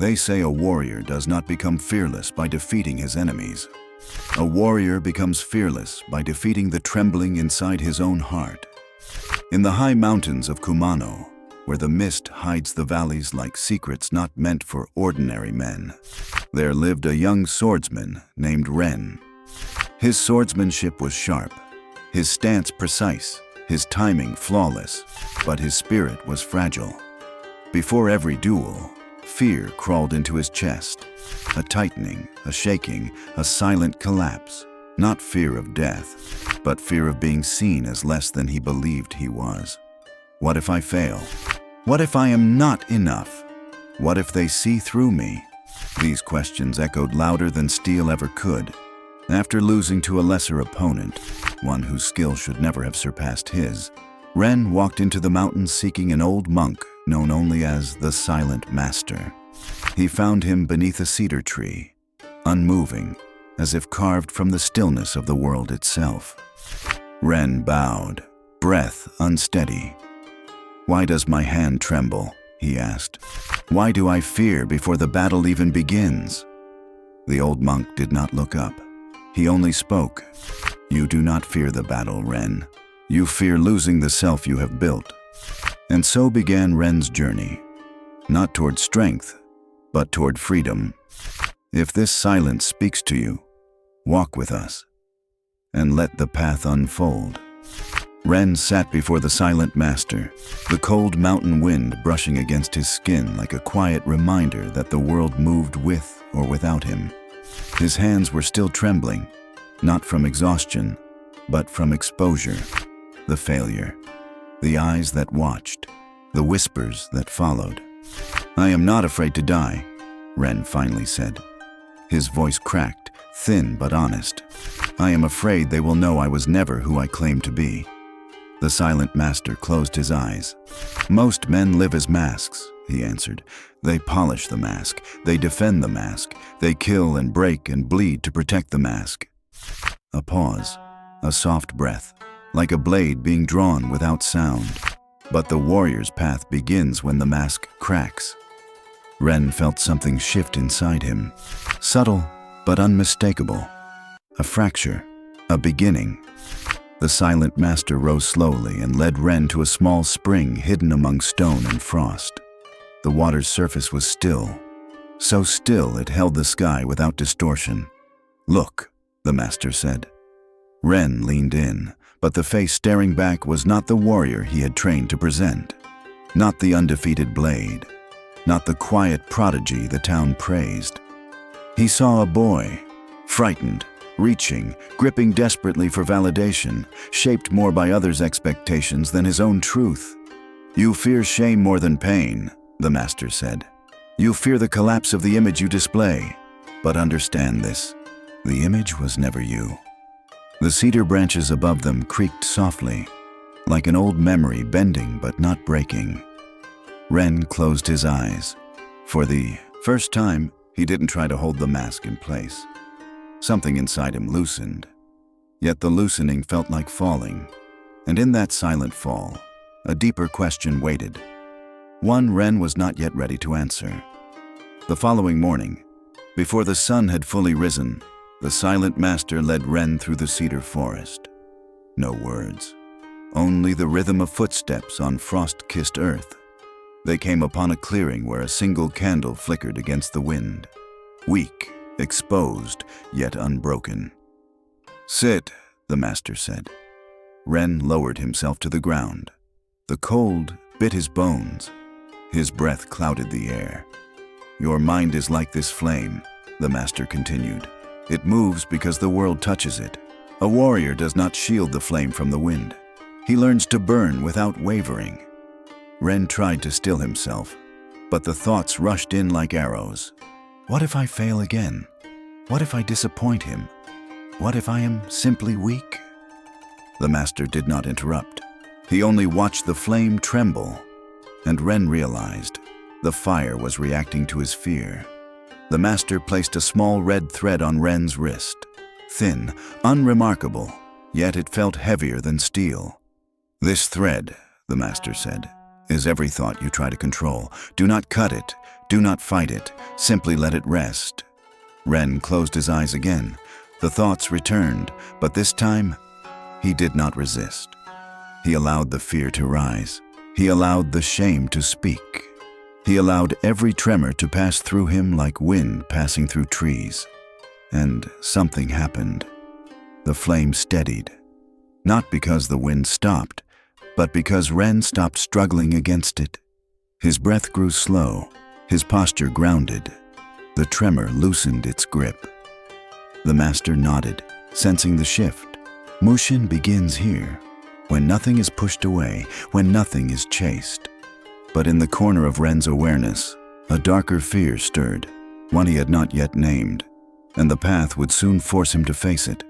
They say a warrior does not become fearless by defeating his enemies. A warrior becomes fearless by defeating the trembling inside his own heart. In the high mountains of Kumano, where the mist hides the valleys like secrets not meant for ordinary men, there lived a young swordsman named Ren. His swordsmanship was sharp, his stance precise, his timing flawless, but his spirit was fragile. Before every duel, fear crawled into his chest. A tightening, a shaking, a silent collapse. Not fear of death, but fear of being seen as less than he believed he was. What if I fail? What if I am not enough? What if they see through me? These questions echoed louder than steel ever could. After losing to a lesser opponent, one whose skill should never have surpassed his, Ren walked into the mountains seeking an old monk known only as the Silent Master. He found him beneath a cedar tree, unmoving, as if carved from the stillness of the world itself. Ren bowed, breath unsteady. "Why does my hand tremble?" he asked. "Why do I fear before the battle even begins?" The old monk did not look up. He only spoke. "You do not fear the battle, Ren. You fear losing the self you have built." And so began Ren's journey, not toward strength, but toward freedom. If this silence speaks to you, walk with us, and let the path unfold. Ren sat before the Silent Master, the cold mountain wind brushing against his skin like a quiet reminder that the world moved with or without him. His hands were still trembling, not from exhaustion, but from exposure, the failure, the eyes that watched, the whispers that followed. "I am not afraid to die," Ren finally said. His voice cracked, thin but honest. "I am afraid they will know I was never who I claimed to be." The Silent Master closed his eyes. "Most men live as masks," he answered. "They polish the mask, they defend the mask, they kill and break and bleed to protect the mask." A pause, a soft breath, like a blade being drawn without sound. But the warrior's path begins when the mask cracks. Ren felt something shift inside him, subtle but unmistakable. A fracture, a beginning. The Silent Master rose slowly and led Ren to a small spring hidden among stone and frost. The water's surface was still, so still it held the sky without distortion. "Look," the Master said. Ren leaned in, but the face staring back was not the warrior he had trained to present. Not the undefeated blade, not the quiet prodigy the town praised. He saw a boy, frightened, reaching, gripping desperately for validation, shaped more by others' expectations than his own truth. "You fear shame more than pain," the Master said. "You fear the collapse of the image you display. But understand this, the image was never you." The cedar branches above them creaked softly, like an old memory bending but not breaking. Ren closed his eyes. For the first time, he didn't try to hold the mask in place. Something inside him loosened. Yet the loosening felt like falling. And in that silent fall, a deeper question waited. One Ren was not yet ready to answer. The following morning, before the sun had fully risen, the Silent Master led Ren through the cedar forest. No words, only the rhythm of footsteps on frost-kissed earth. They came upon a clearing where a single candle flickered against the wind, weak, exposed, yet unbroken. "Sit," the Master said. Ren lowered himself to the ground. The cold bit his bones. His breath clouded the air. "Your mind is like this flame," the Master continued. "It moves because the world touches it. A warrior does not shield the flame from the wind. He learns to burn without wavering." Ren tried to still himself, but the thoughts rushed in like arrows. What if I fail again? What if I disappoint him? What if I am simply weak? The Master did not interrupt. He only watched the flame tremble, and Ren realized the fire was reacting to his fear. The Master placed a small red thread on Ren's wrist. Thin, unremarkable, yet it felt heavier than steel. "This thread," the Master said, is every thought you try to control. Do not cut it. Do not fight it. Simply let it rest. Ren closed his eyes again. The thoughts returned, but this time, he did not resist. He allowed the fear to rise. He allowed the shame to speak. He allowed every tremor to pass through him like wind passing through trees. And something happened. The flame steadied. Not because the wind stopped, but because Ren stopped struggling against it. His breath grew slow, his posture grounded. The tremor loosened its grip. The master nodded, sensing the shift. Mushin begins here, when nothing is pushed away, when nothing is chased. But in the corner of Ren's awareness, a darker fear stirred, one he had not yet named, and the path would soon force him to face it.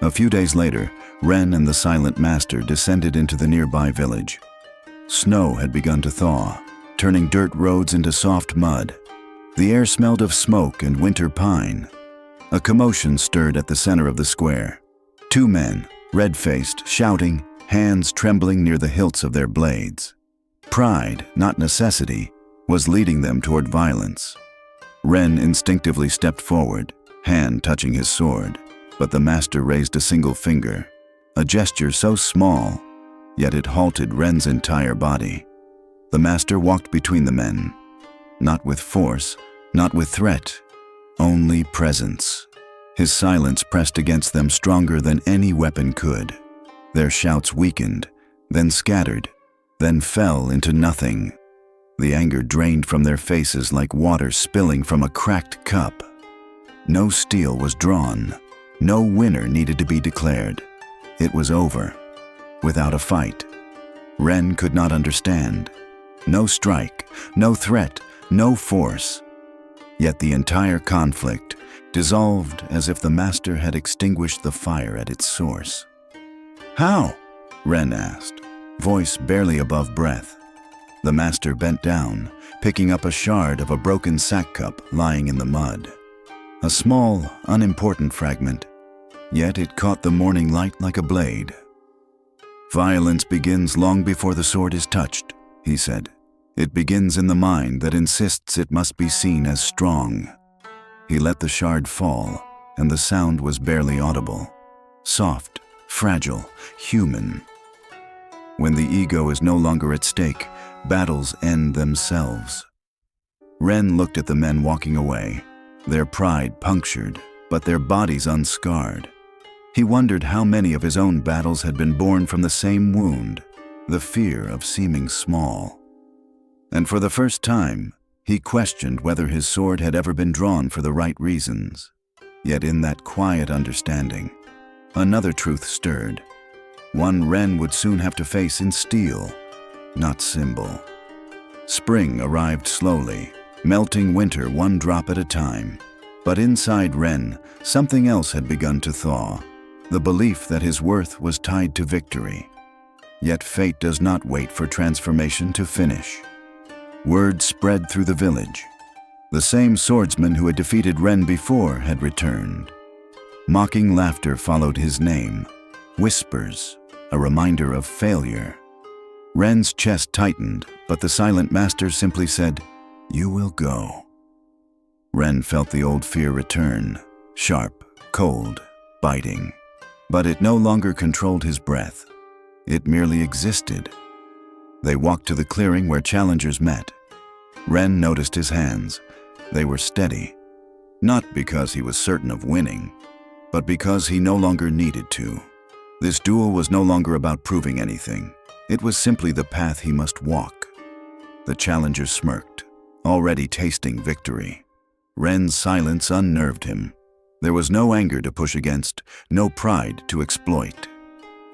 A few days later, Ren and the silent master descended into the nearby village. Snow had begun to thaw, turning dirt roads into soft mud. The air smelled of smoke and winter pine. A commotion stirred at the center of the square. Two men, red-faced, shouting, hands trembling near the hilts of their blades. Pride, not necessity, was leading them toward violence. Ren instinctively stepped forward, hand touching his sword, but the master raised a single finger, a gesture so small, yet it halted Ren's entire body. The master walked between the men, not with force, not with threat, only presence. His silence pressed against them stronger than any weapon could. Their shouts weakened, then scattered, then fell into nothing. The anger drained from their faces like water spilling from a cracked cup. No steel was drawn. No winner needed to be declared. It was over, without a fight. Ren could not understand. No strike, no threat, no force. Yet the entire conflict dissolved as if the master had extinguished the fire at its source. "How?" Ren asked, voice barely above breath. The master bent down, picking up a shard of a broken sack cup lying in the mud. A small, unimportant fragment, yet it caught the morning light like a blade. "Violence begins long before the sword is touched," he said. "It begins in the mind that insists it must be seen as strong." He let the shard fall, and the sound was barely audible. Soft, fragile, human. When the ego is no longer at stake, battles end themselves. Ren looked at the men walking away, their pride punctured, but their bodies unscarred. He wondered how many of his own battles had been born from the same wound, the fear of seeming small. And for the first time, he questioned whether his sword had ever been drawn for the right reasons. Yet in that quiet understanding, another truth stirred. One Ren would soon have to face in steel, not symbol. Spring arrived slowly, melting winter one drop at a time. But inside Ren, something else had begun to thaw, the belief that his worth was tied to victory. Yet fate does not wait for transformation to finish. Word spread through the village. The same swordsman who had defeated Ren before had returned. Mocking laughter followed his name. Whispers, a reminder of failure. Ren's chest tightened, but the silent master simply said, "You will go." Ren felt the old fear return, sharp, cold, biting. But it no longer controlled his breath. It merely existed. They walked to the clearing where challengers met. Ren noticed his hands. They were steady, not because he was certain of winning, but because he no longer needed to. This duel was no longer about proving anything. It was simply the path he must walk. The challenger smirked, already tasting victory. Ren's silence unnerved him. There was no anger to push against, no pride to exploit,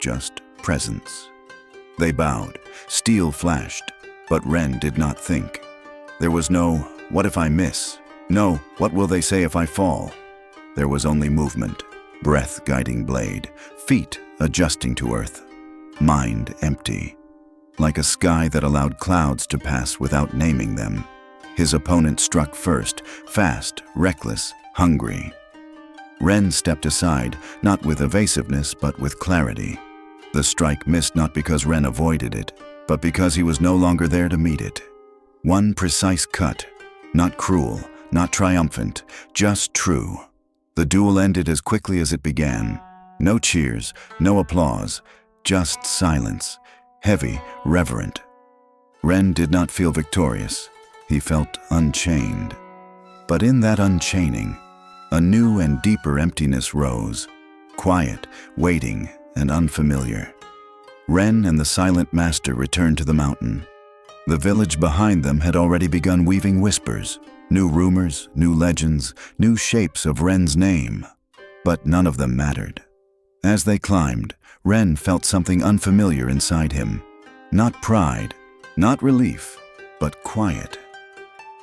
just presence. They bowed, steel flashed, but Ren did not think. There was no, "What if I miss?" No, "What will they say if I fall?" There was only movement, breath guiding blade, feet adjusting to earth, mind empty. Like a sky that allowed clouds to pass without naming them. His opponent struck first, fast, reckless, hungry. Ren stepped aside, not with evasiveness but with clarity. The strike missed not because Ren avoided it, but because he was no longer there to meet it. One precise cut, not cruel, not triumphant, just true. The duel ended as quickly as it began. No cheers, no applause, just silence, heavy, reverent. Ren did not feel victorious. He felt unchained. But in that unchaining, a new and deeper emptiness rose, quiet, waiting, and unfamiliar. Ren and the silent master returned to the mountain. The village behind them had already begun weaving whispers, new rumors, new legends, new shapes of Ren's name. But none of them mattered. As they climbed, Ren felt something unfamiliar inside him. Not pride, not relief, but quiet.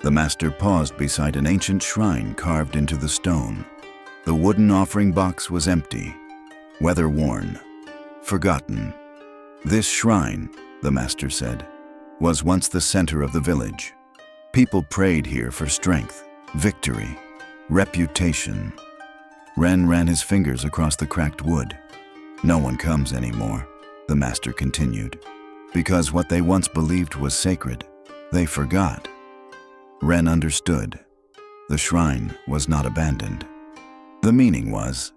The master paused beside an ancient shrine carved into the stone. The wooden offering box was empty, weather-worn, forgotten. This shrine, the master said, was once the center of the village. People prayed here for strength, victory, reputation. Ren ran his fingers across the cracked wood. No one comes anymore, the master continued, because what they once believed was sacred, they forgot. Ren understood. The shrine was not abandoned. The meaning was,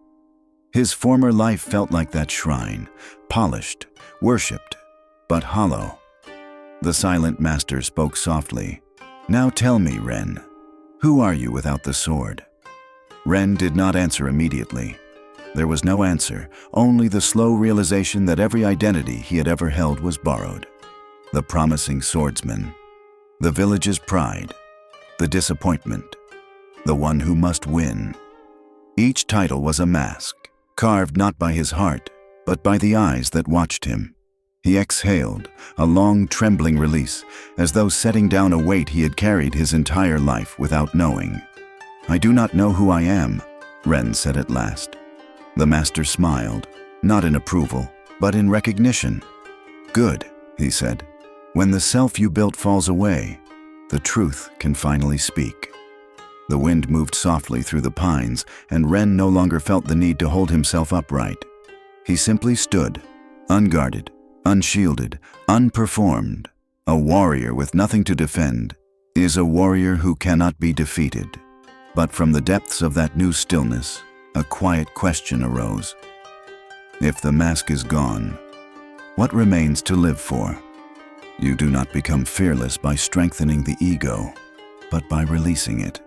his former life felt like that shrine, polished, worshipped, but hollow. The silent master spoke softly. Now tell me, Ren, who are you without the sword? Ren did not answer immediately. There was no answer, only the slow realization that every identity he had ever held was borrowed. The promising swordsman, the village's pride, the disappointment, the one who must win. Each title was a mask, carved not by his heart, but by the eyes that watched him. He exhaled, a long, trembling release, as though setting down a weight he had carried his entire life without knowing. I do not know who I am, Ren said at last. The master smiled, not in approval, but in recognition. Good, he said. When the self you built falls away, the truth can finally speak. The wind moved softly through the pines, and Ren no longer felt the need to hold himself upright. He simply stood, unguarded, unshielded, unperformed. A warrior with nothing to defend is a warrior who cannot be defeated. But from the depths of that new stillness, a quiet question arose. If the mask is gone, what remains to live for? You do not become fearless by strengthening the ego, but by releasing it.